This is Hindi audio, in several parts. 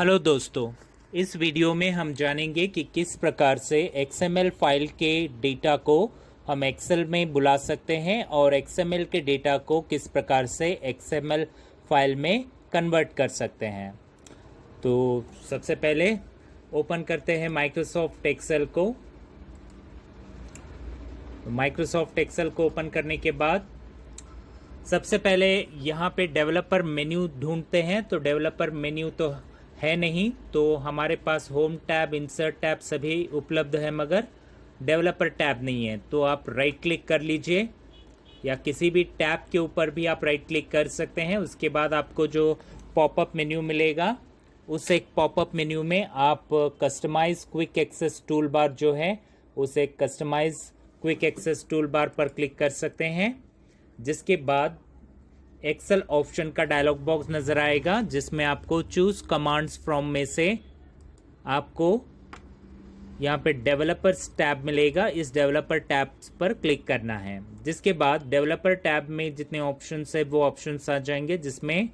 हेलो दोस्तों, इस वीडियो में हम जानेंगे कि किस प्रकार से XML फाइल के डेटा को हम एक्सेल में बुला सकते हैं और XML के डेटा को किस प्रकार से XML फाइल में कन्वर्ट कर सकते हैं। तो सबसे पहले ओपन करते हैं माइक्रोसॉफ्ट एक्सेल को। माइक्रोसॉफ्ट एक्सेल को ओपन करने के बाद सबसे पहले यहाँ पे डेवलपर मेन्यू ढूंढते हैं। तो डेवलपर मेन्यू तो है नहीं, तो हमारे पास होम टैब, इंसर्ट टैब सभी उपलब्ध है, मगर डेवलपर टैब नहीं है। तो आप राइट क्लिक कर लीजिए या किसी भी टैब के ऊपर भी आप राइट क्लिक कर सकते हैं। उसके बाद आपको जो पॉपअप मेन्यू मिलेगा, उस एक पॉपअप मेन्यू में आप customize quick access tool bar जो है, उस एक customize quick access tool bar पर क्लिक कर सकते हैं। जिसके बाद एक्सेल ऑप्शन का डायलॉग बॉक्स नजर आएगा, जिसमें आपको चूज कमांड्स फ्रॉम में से आपको यहाँ पे डेवलपर्स टैब मिलेगा। इस डेवलपर टैब पर क्लिक करना है। जिसके बाद डेवलपर टैब में जितने ऑप्शंस है वो ऑप्शंस आ जाएंगे, जिसमें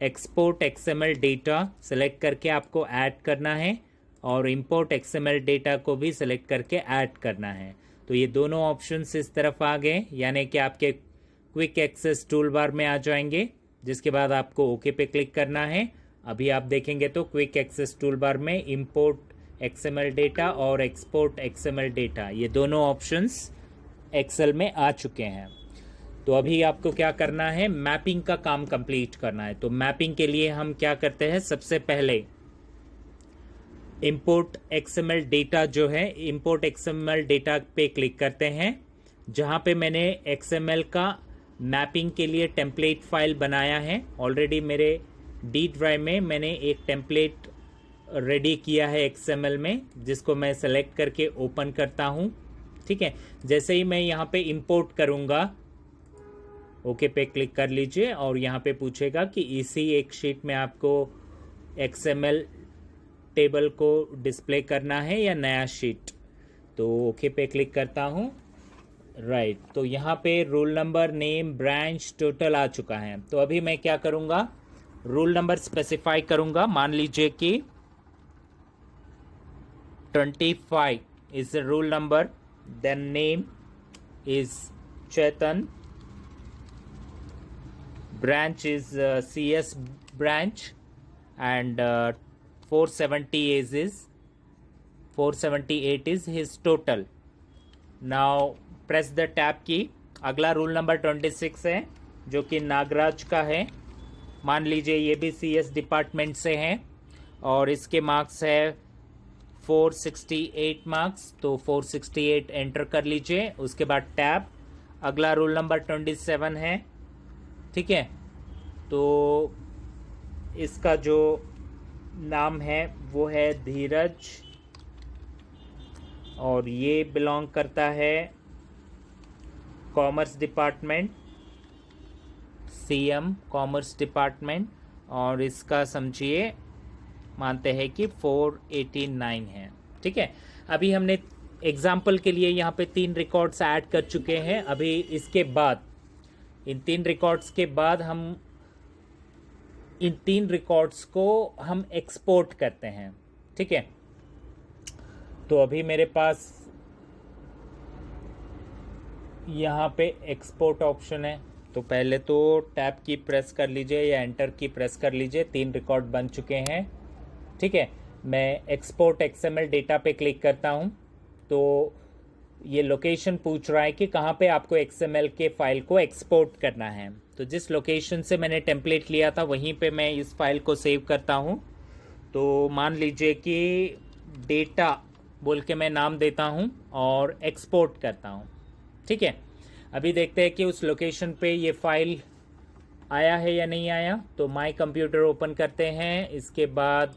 एक्सपोर्ट एक्सएमएल डेटा सेलेक्ट करके आपको ऐड करना है और इंपोर्ट एक्सएमएल डेटा को भी सेलेक्ट करके ऐड करना है। तो ये दोनों ऑप्शंस इस तरफ आ गए, यानी कि आपके क्विक एक्सेस टूल बार में आ जाएंगे। जिसके बाद आपको ओके पे क्लिक करना है। अभी आप देखेंगे तो क्विक एक्सेस टूल बार में इंपोर्ट एक्सएमएल डेटा और एक्सपोर्ट एक्सएमएल डेटा, ये दोनों ऑप्शंस एक्सेल में आ चुके हैं। तो अभी आपको क्या करना है, मैपिंग का काम कंप्लीट करना है। तो मैपिंग के लिए हम क्या करते हैं, सबसे पहले इंपोर्ट एक्सएमएल डेटा जो है, इंपोर्ट एक्सएमएल डेटा पे क्लिक करते हैं। जहां पे मैंने एक्सएमएल का मैपिंग के लिए टेम्पलेट फाइल बनाया है, ऑलरेडी मेरे डी ड्राइव में मैंने एक टेम्पलेट रेडी किया है एक्सएमएल में, जिसको मैं सेलेक्ट करके ओपन करता हूं। ठीक है, जैसे ही मैं यहां पे इंपोर्ट करूंगा, ओके पे क्लिक कर लीजिए और यहां पे पूछेगा कि इसी एक शीट में आपको एक्सएमएल टेबल को डिस्प्ले करना है या नया शीट। तो ओके पे क्लिक करता हूं। राइट, तो यहाँ पे roll number, name, branch, total आ चुका है। तो अभी मैं क्या करूँगा, रोल नंबर स्पेसिफाई करूँगा। मान लीजिए कि 25 is the roll number, then name is Chetan, branch is CS branch, and 478 is his total. Now press the tab की। अगला रूल नंबर 26 है, जो कि नागराज का है। मान लीजिए ये भी CS डिपार्टमेंट से है और इसके मार्क्स है 468 मार्क्स। तो 468 एंटर कर लीजिए। उसके बाद टैब, अगला रोल नंबर 27 है। ठीक है, तो इसका जो नाम है वो है धीरज और ये बिलोंग करता है commerce department, CM commerce department, और इसका समझिए मानते हैं कि 489 है। ठीक है, अभी हमने एग्जाम्पल के लिए यहाँ पे 3 रिकॉर्ड्स ऐड कर चुके हैं। अभी इसके बाद इन 3 रिकॉर्ड्स के बाद हम इन 3 रिकॉर्ड्स को हम एक्सपोर्ट करते हैं। ठीक है, तो अभी मेरे पास यहाँ पे एक्सपोर्ट ऑप्शन है। तो पहले तो टैब की प्रेस कर लीजिए या एंटर की प्रेस कर लीजिए। 3 रिकॉर्ड बन चुके हैं। ठीक है, मैं एक्सपोर्ट एक्सएमएल डेटा पे क्लिक करता हूँ। तो ये लोकेशन पूछ रहा है कि कहाँ पे आपको XML के फाइल को एक्सपोर्ट करना है। तो जिस लोकेशन से मैंने टेम्पलेट लिया था वहीं पे मैं इस फाइल को सेव करता हूँ। तो मान लीजिए कि डेटा बोल के मैं नाम देता हूँ और एक्सपोर्ट करता हूँ। ठीक है, अभी देखते हैं कि उस लोकेशन पे ये फाइल आया है या नहीं आया। तो माई कंप्यूटर ओपन करते हैं। इसके बाद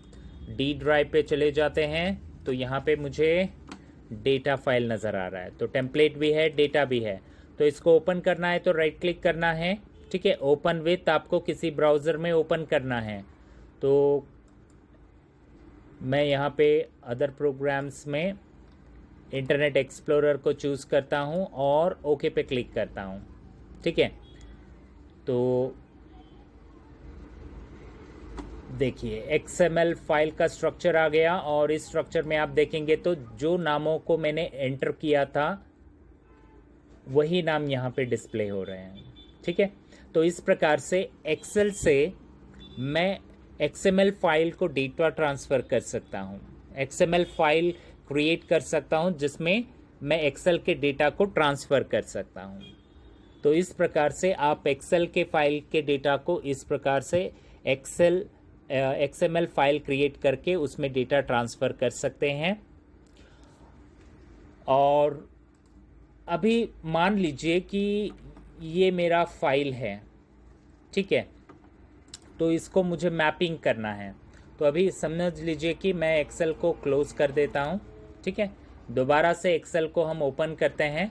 डी ड्राइव पे चले जाते हैं। तो यहाँ पे मुझे डेटा फाइल नज़र आ रहा है। तो टेम्पलेट भी है, डेटा भी है। तो इसको ओपन करना है तो राइट क्लिक करना है। ठीक है, ओपन विथ आपको किसी ब्राउज़र में ओपन करना है। तो मैं यहाँ पे अदर प्रोग्राम्स में इंटरनेट एक्सप्लोरर को चूज़ करता हूँ और ओके पे क्लिक करता हूँ। ठीक है, तो देखिए XML फाइल का स्ट्रक्चर आ गया और इस स्ट्रक्चर में आप देखेंगे तो जो नामों को मैंने एंटर किया था वही नाम यहाँ पे डिस्प्ले हो रहे हैं। ठीक है, तो इस प्रकार से एक्सेल से मैं XML फाइल को डेटा ट्रांसफ़र कर सकता हूँ, XML फाइल क्रिएट कर सकता हूँ जिसमें मैं एक्सेल के डेटा को ट्रांसफ़र कर सकता हूँ। तो इस प्रकार से आप एक्सेल के फाइल के डेटा को इस प्रकार से XML फाइल क्रिएट करके उसमें डेटा ट्रांसफ़र कर सकते हैं। और अभी मान लीजिए कि ये मेरा फाइल है, ठीक है, तो इसको मुझे मैपिंग करना है। तो अभी समझ लीजिए कि मैं एक्सेल को क्लोज़ कर देता हूँ। ठीक है, दोबारा से एक्सेल को हम ओपन करते हैं।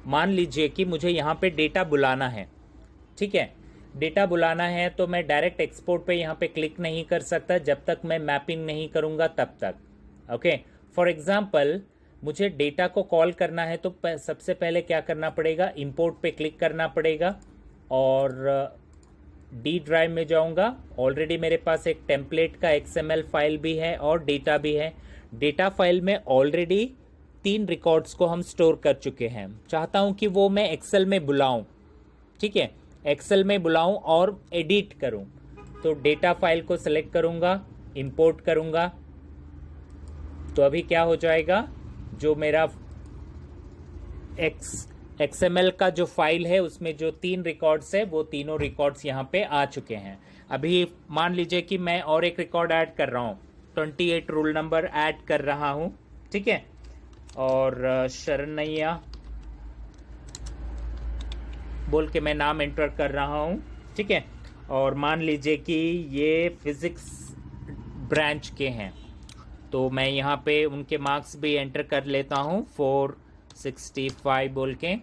मान लीजिए कि मुझे यहाँ पे डेटा बुलाना है। ठीक है, डेटा बुलाना है तो मैं डायरेक्ट एक्सपोर्ट पे यहाँ पे क्लिक नहीं कर सकता जब तक मैं मैपिंग नहीं करूँगा तब तक। ओके, फॉर एग्ज़ाम्पल मुझे डेटा को कॉल करना है तो सबसे पहले क्या करना पड़ेगा, इंपोर्ट पे क्लिक करना पड़ेगा और डी ड्राइव में जाऊंगा। ऑलरेडी मेरे पास एक टेम्पलेट का XML फाइल भी है और डेटा भी है। डेटा फाइल में ऑलरेडी 3 रिकॉर्ड्स को हम स्टोर कर चुके हैं। चाहता हूं कि वो मैं एक्सेल में बुलाऊं। ठीक है, एक्सेल में बुलाऊं और एडिट करूं। तो डेटा फाइल को सिलेक्ट करूंगा, इंपोर्ट करूंगा। तो अभी क्या हो जाएगा, जो मेरा XML का जो फाइल है उसमें जो 3 रिकॉर्ड्स है वो तीनों रिकॉर्ड्स यहाँ पे आ चुके हैं। अभी मान लीजिए कि मैं और एक रिकॉर्ड ऐड कर रहा हूँ, 28 रोल नंबर ऐड कर रहा हूँ। ठीक है, और शरणैया बोल के मैं नाम एंटर कर रहा हूँ। ठीक है, और मान लीजिए कि ये फिज़िक्स ब्रांच के हैं तो मैं यहाँ पे उनके मार्क्स भी एंटर कर लेता हूँ 465 बोल के।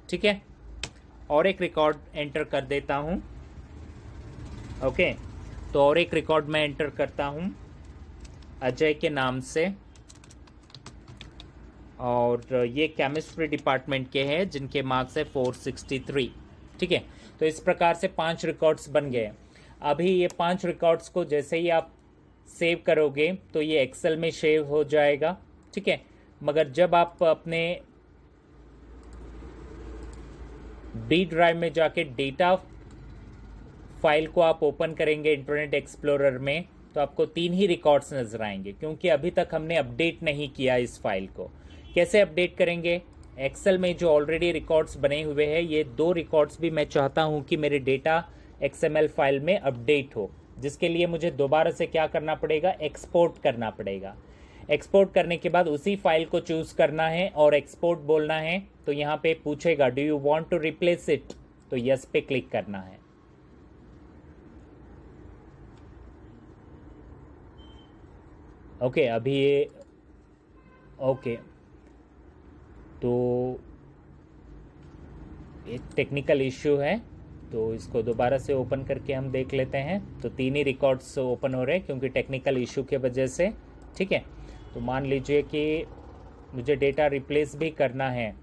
ठीक है, और एक रिकॉर्ड एंटर कर देता हूँ। ओके, तो और एक रिकॉर्ड मैं एंटर करता हूँ अजय के नाम से, और ये केमिस्ट्री डिपार्टमेंट के हैं जिनके मार्क्स है 463। ठीक है, तो इस प्रकार से 5 रिकॉर्ड्स बन गए। अभी ये 5 रिकॉर्ड्स को जैसे ही आप सेव करोगे तो ये एक्सेल में सेव हो जाएगा। ठीक है, मगर जब आप अपने डी ड्राइव में जाके डेटा फाइल को आप ओपन करेंगे इंटरनेट एक्सप्लोरर में तो आपको 3 ही रिकॉर्ड्स नजर आएंगे, क्योंकि अभी तक हमने अपडेट नहीं किया इस फाइल को। कैसे अपडेट करेंगे, एक्सेल में जो ऑलरेडी रिकॉर्ड्स बने हुए हैं ये 2 रिकॉर्ड्स भी मैं चाहता हूं कि मेरे डेटा XML फाइल में अपडेट हो, जिसके लिए मुझे दोबारा से क्या करना पड़ेगा, एक्सपोर्ट करना पड़ेगा। एक्सपोर्ट करने के बाद उसी फाइल को चूज़ करना है और एक्सपोर्ट बोलना है। तो यहाँ पे पूछेगा do you want to replace it, तो यस पे क्लिक करना है। ओके, अभी ये ओके, तो एक टेक्निकल इश्यू है तो इसको दोबारा से ओपन करके हम देख लेते हैं। तो 3 ही रिकॉर्ड्स ओपन हो रहे हैं क्योंकि टेक्निकल इशू के वजह से। ठीक है, तो मान लीजिए कि मुझे डेटा रिप्लेस भी करना है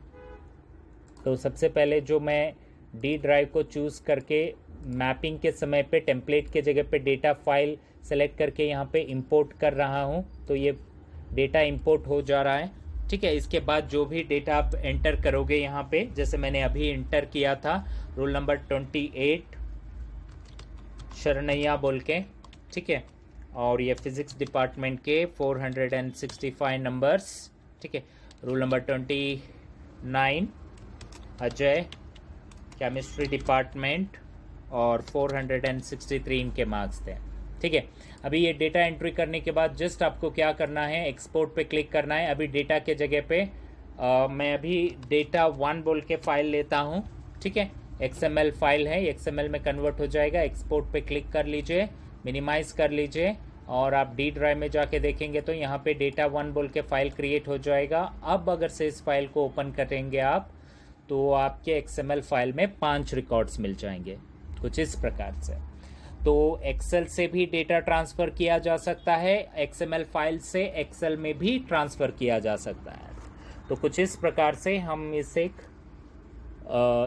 तो सबसे पहले जो मैं डी ड्राइव को चूज़ करके मैपिंग के समय पे टेम्पलेट के जगह पे डेटा फाइल सेलेक्ट करके यहाँ पे इंपोर्ट कर रहा हूँ, तो ये डेटा इंपोर्ट हो जा रहा है। ठीक है, इसके बाद जो भी डेटा आप एंटर करोगे यहाँ पे, जैसे मैंने अभी एंटर किया था रोल नंबर 28 शरणैया बोल के। ठीक है, और ये फिज़िक्स डिपार्टमेंट के 465 नंबर्स। ठीक है, roll number 29 Ajay chemistry department और 463 इनके मार्क्स थे। ठीक है, अभी ये डेटा एंट्री करने के बाद जस्ट आपको क्या करना है, एक्सपोर्ट पे क्लिक करना है। अभी डेटा के जगह पे मैं अभी डेटा 1 बोल के फाइल लेता हूँ। ठीक है, XML फाइल है, XML में कन्वर्ट हो जाएगा। एक्सपोर्ट पे क्लिक कर लीजिए, मिनिमाइज़ कर लीजिए और आप डी ड्राइव में जाके देखेंगे तो यहाँ पे डेटा 1 बोल के फाइल क्रिएट हो जाएगा। अब अगर से इस फाइल को ओपन करेंगे आप तो आपके XML फाइल में 5 रिकॉर्ड्स मिल जाएंगे, कुछ इस प्रकार से। तो एक्सेल से भी डेटा ट्रांसफ़र किया जा सकता है, XML फाइल से एक्सेल में भी ट्रांसफ़र किया जा सकता है। तो कुछ इस प्रकार से हम इस एक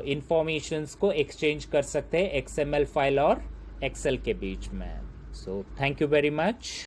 इंफॉर्मेशंस को एक्सचेंज कर सकते हैं XML फाइल और एक्सेल के बीच में। So thank you very much.